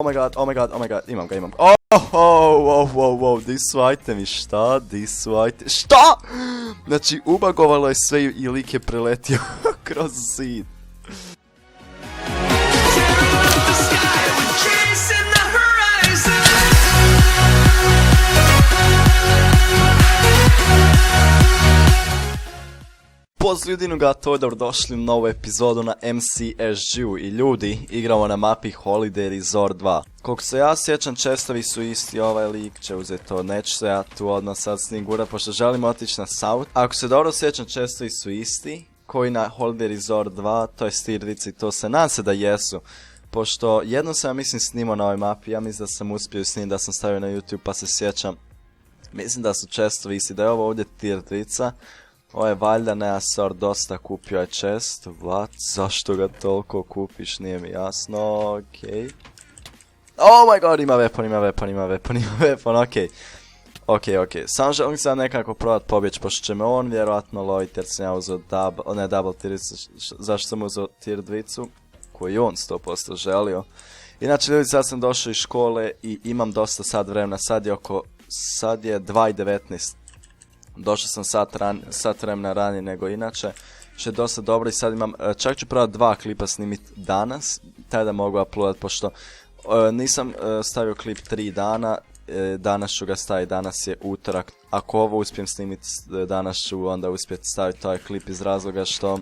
oh my god, imam ga. Oh, di su itemi, šta? Šta? Znači, ubagovalo je sve i lik je preletio kroz zid. Pozdrav ljudi, dobrodošli u novu epizodu na MCSG-u i ljudi, igramo na mapi Holiday Resort 2. Koliko se ja sjećam, čestovi su isti, ovaj lik će uzeti to, neću se ja tu odmah sad s njim gura, pošto želim otići na South. Ako se dobro sjećam, čestovi su isti, koji na Holiday Resort 2, to je stirvici, to se nadam se da jesu. Pošto jednom sam, mislim, snimao na ovoj mapi, ja mislim da sam uspio snimiti, da sam stavio na YouTube pa se sjećam. Mislim da su čestovi isti, da je ovo ovdje tirvica. Ovo je valjda Neasor dosta kupio je chest, what? Zašto ga toliko kupiš, nije mi jasno, okej. Oh my god, ima weapon, okej. Samo želim sad nekako probat pobjeći, pošto će me on vjerojatno loviti jer sam ja uzeo double tier, zašto sam uzeo tier 2, koju on 100% želio. Inače ljudi, sad sam došao iz škole i imam dosta sad vremena, sad je 2:19. Došao sam sat vremena ranije nego inače, što je dosta dobro i sad imam, čak ću probati 2 klipa snimiti danas, taj da mogu uploadat, pošto nisam stavio klip 3 dana, danas ću ga staviti, danas je utorak, ako ovo uspijem snimiti danas ću onda uspjeti staviti taj klip iz razloga što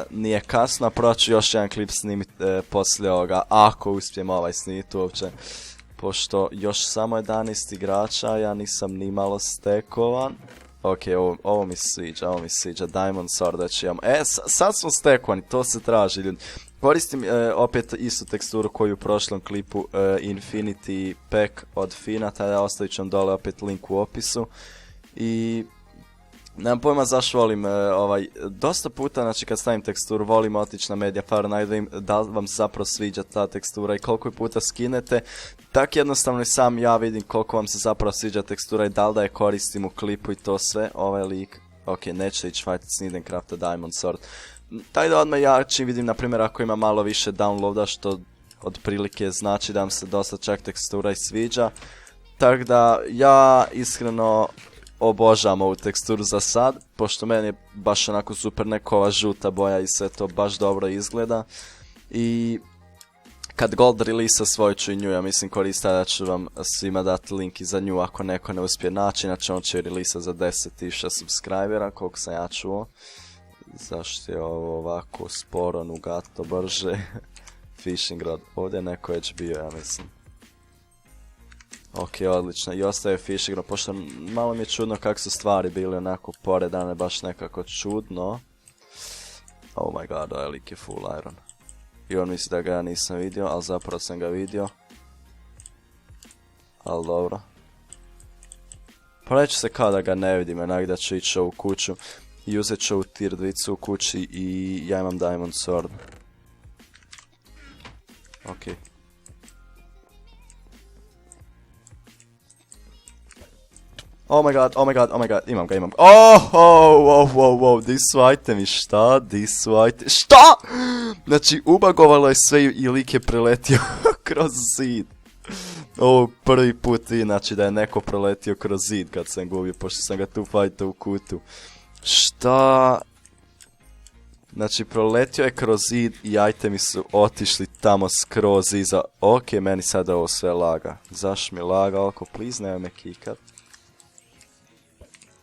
nije kasno, a probat ću još jedan klip snimiti poslije ovoga, ako uspijem ovaj snimiti uopće. Pošto još samo 11 igrača, ja nisam ni malo stekovan. Ok, ovo mi sviđa, Diamond Sword već imamo. Sad smo stekovani, to se traži ljudi. Koristim opet istu teksturu koju u prošlom klipu Infinity Pack od Fina, tada ostavit ću vam dole opet link u opisu. I nemam pojma zašto volim dosta puta, znači kad stavim teksturu, volim otići na Mediafire, najvidim da vam se zapravo sviđa ta tekstura i koliko puta skinete. Tak jednostavno i sam ja vidim koliko vam se zapravo sviđa tekstura i da li da je koristim u klipu i to sve. Ovaj lik, ok, neće ići fight Snedencrafta Diamond Sword. Taj da odmah ja čim vidim, na primjer, ako ima malo više downloada, što otprilike znači da vam se dosta čak tekstura i sviđa. Tako da ja iskreno obožavam ovu teksturu za sad, pošto meni je baš onako super nekova žuta boja i sve to baš dobro izgleda. I kad Gold release svoju ću i nju, ja mislim koristit da ću vam svima dati link i za nju ako neko ne uspije naći, inače on će release za 10.000 subscribera, koliko sam ja čuo. Zašto je ovo ovako sporo, nugato, brže? Fishing rod, ovdje neko već bio, ja mislim. Ok, odlično, i ostaje fishing rod, pošto malo mi je čudno kako su stvari bili onako poredane, baš nekako čudno. Oh my god, ovaj lik je full iron. I on misli da ga ja nisam vidio, ali zapravo sam ga vidio. Ali dobro. Pa reći se kao da ga ne vidim, onak da ću ići ovu kuću i uzet ću ovu tier 2 u kući i ja imam Diamond Sword. Ok. Oh my god, imam ga. Oh, di su itemi, šta? Šta? Znači, ubagovalo je sve i lik je preletio kroz zid. Ovo prvi put znači da je neko preletio kroz zid kad sam gubio, pošto sam ga tu fajtao u kutu. Šta? Znači, proletio je kroz zid i itemi su otišli tamo skroz iza. Ok, meni sada ovo sve laga. Zašto mi laga oko? Please, nema me kikat.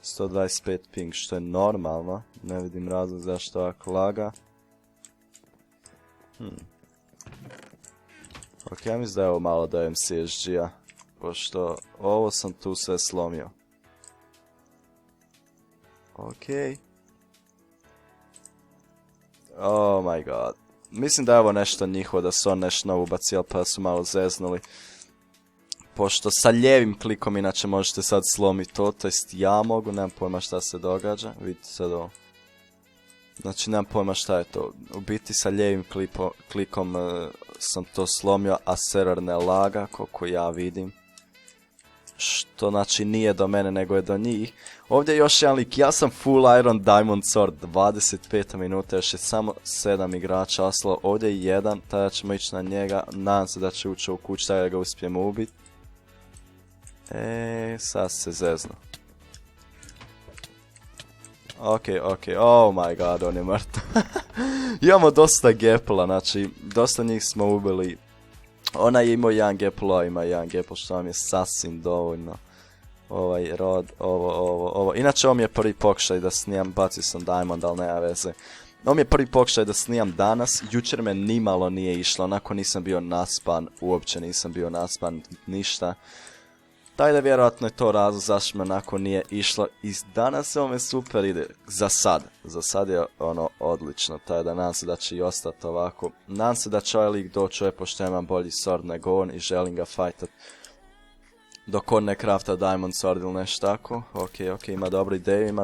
125 ping, što je normalno, ne vidim razlog zašto ovako laga. Ok, ja mislim da je ovo malo do MCSG-a, pošto ovo sam tu sve slomio. Ok. Oh my god. Mislim da je ovo nešto njihovo, da su on nešto novo ubacili pa su malo zeznuli. Pošto sa lijevim klikom inače možete sad slomiti to, to jest ja mogu, nemam pojma šta se događa, vidite sad ovo. Znači nemam pojma šta je to, u biti sa lijevim klikom sam to slomio, a server ne laga, koliko ja vidim. što znači nije do mene nego je do njih. Ovdje je još jedan lik, ja sam full iron diamond sword, 25 minuta, još je samo 7 igrača ostalo, ovdje je jedan, tada ćemo ići na njega, nadam se da će ući u kuć, tada ga uspijemo ubiti. Sad se zezno. Ok, oh my god, on je mrtav. Imamo dosta gepla, znači, dosta njih smo ubili. Ona je imao jedan gepl, ima jedan gepl, što vam je sasvim dovoljno. Ovaj rod, ovo. Inače, ovo mi je prvi pokušaj da snimam, bacio sam diamond, ali nema veze. Ovo mi je prvi pokušaj da snimam danas, jučer me nimalo nije išlo, onako nisam bio naspan, uopće nisam bio naspan, ništa. Taj da vjerojatno je to razlog zašto me onako nije išlo i danas ovo me super ide, za sad je ono odlično, taj da nadam se da će i ostati ovako, nadam se da će ovaj lik doći pošto ja imam bolji sword nego on i želim ga fajtat dok on ne crafta diamond sword ili nešto tako. Ok, ima dobru ideju,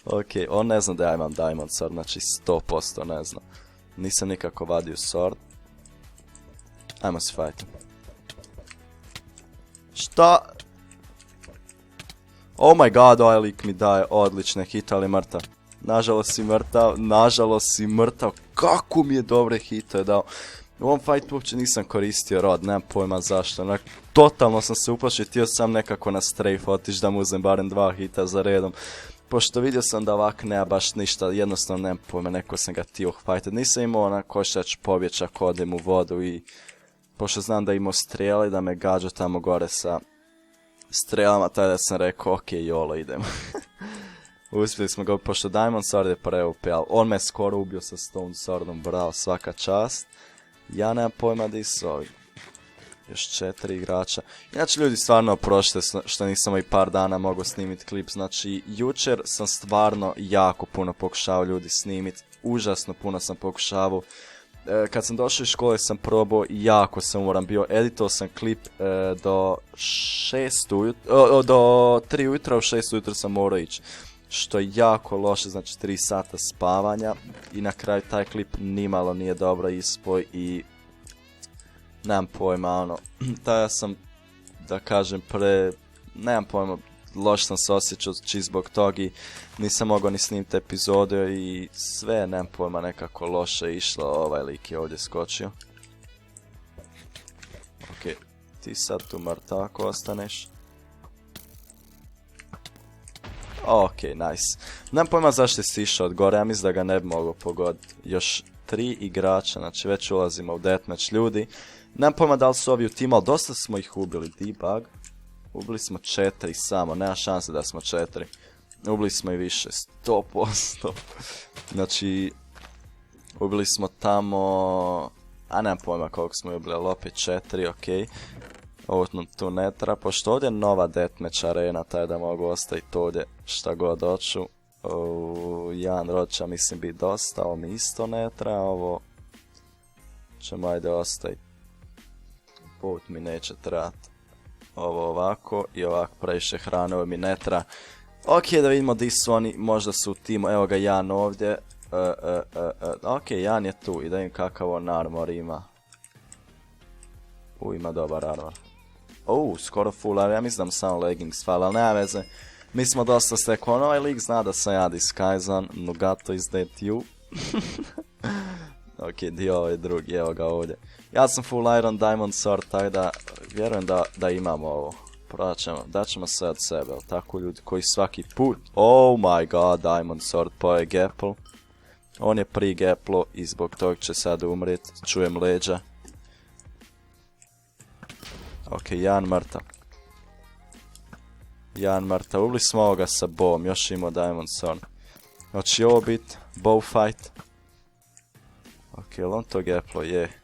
Ok, on ne zna da ja imam diamond sword, znači 100% ne zna, nisam nikako vadio sword. Ajmo se fajtam. Šta? Oh my god, ovaj lik mi daje odlične hite, ali mrtav. Nažalost si mrtav. Kako mi je dobre hite dao. U ovom fajtu uopće nisam koristio rod, nemam pojma zašto. Totalno sam se uplašio, htio sam nekako na strafe otići da mu uzem barem 2 hita za redom. Pošto vidio sam da ovak nema baš ništa, jednostavno nemam pojma, neko sam ga htio fajtat. Nisam imao onako šta ću pobjeći ako odem u vodu i... Pošto znam da imao strijele, da me gađa tamo gore sa strijelama, tada sam rekao, ok, jolo, idemo. Uspjeli smo ga, pošto Diamond Sword je preupe, ali on me skoro ubio sa Stone Swordom, bravo, svaka čast. Ja nemam pojma di su ovi. Još 4 igrača. Inače, ljudi, stvarno oprošite što nisam i par dana mogao snimiti klip. Znači, jučer sam stvarno jako puno pokušao ljudi snimiti. Užasno puno sam pokušavao. Kad sam došao iz škole sam probao i jako sam umoran bio. Editao sam klip do 3 ujutro, u 6 ujutro sam morao ići. Što je jako loše, znači 3 sata spavanja. I na kraju taj klip nimalo nije dobro ispoj i... Nemam pojma, ono, tada sam, da kažem, nemam pojma, loš sam se osjećao zbog toga i nisam mogao ni snimiti epizode i sve, nemam pojma, nekako loše išlo, ovaj lik je ovdje skočio. Ok, ti sad tu mrtav ako ostaneš. Ok, nice. Nemam pojma zašto si išao od gore, ja mislim da ga ne bi mogao pogoditi. Još 3 igrača, znači već ulazimo u deathmatch ljudi. Nemam pojma da li su ovi u timu, ali dosta smo ih ubili, debug. Ubili smo 4 samo, nema šanse da smo 4. Ubili smo i više, 100%. Znači, ubili smo tamo... A nemam pojma koliko smo ubili, ali opet 4, ok. Ovo tu ne treba, pošto ovdje je nova deathmatch arena, taj da mogu ostaviti ovdje šta god hoću. Jedan rod će mislim biti dosta, ovo mi isto ne treba, ovo ćemo ajde ostaviti. Put mi neće trebati. Ovo ovako i ovako previše hrane, ovo mi ne treba. Ok, da vidimo di su oni, možda su u timu, evo ga Jan ovdje. Ok, Jan je tu i da vidim kakav on armor ima. Ima dobar armor. Skoro full armor, ja mislim da mu samo leggings fala, ali nema veze. Mi smo dosta stekli, ovaj lik zna da sam ja disguisan, Nugato is that you. Ok, dio ovaj drugi, evo ga ovdje. Ja sam full iron diamond sword, tako da vjerujem da imamo ovo. Daćemo sve od sebe, ali tako ljudi koji svaki put... Oh my god, diamond sword, poje gapple. On je pri gaplo i zbog tog će sad umrijeti, čujem leđa. Ok, Jan mrtav. Ubili smo ovoga sa bowom, još imao diamond sword. Hoće ovo biti bow fight. Ok, on to gaplo je.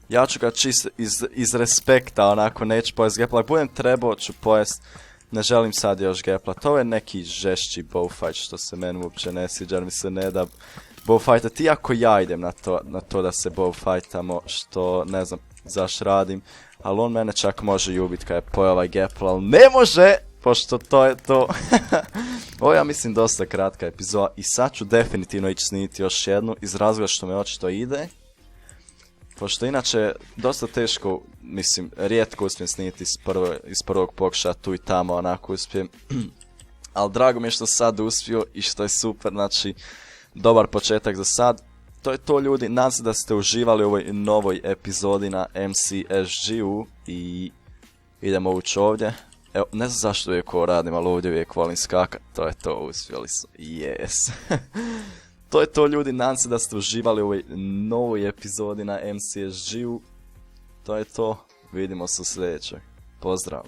Ja ću ga čisto iz respekta, onako neću pojest gapla. Ako budem trebao ću pojest, ne želim sad još gapla. To je neki žešći bow fight što se meni uopće ne sviđa, jer mi se ne da bow fightati. Iako ja idem na to da se bow fightamo, što ne znam zašto radim. Ali on mene čak može i ubiti kada je pojeo ovaj gapla, ali ne može! Pošto to je to. Ovo ja mislim dosta kratka epizoda i sad ću definitivno ići snimiti još jednu iz razloga što me očito ide. Pošto inače je dosta teško, mislim, rijetko uspijem snimiti iz prvog pokušaja, tu i tamo onako uspijem. Ali drago mi je što sad uspio i što je super, znači, dobar početak za sad. To je to, ljudi, nadam se da ste uživali u ovoj novoj epizodi na MCSG-u i idemo ući ovdje. Evo, ne znam zašto uvijek ovo radim, ali ovdje uvijek volim skakat, to je to, uspjeli su, yes. To je to, ljudi, nadam se da ste uživali u ovoj novoj epizodi na MCSG-u. To je to, vidimo se u sljedećoj. Pozdrav!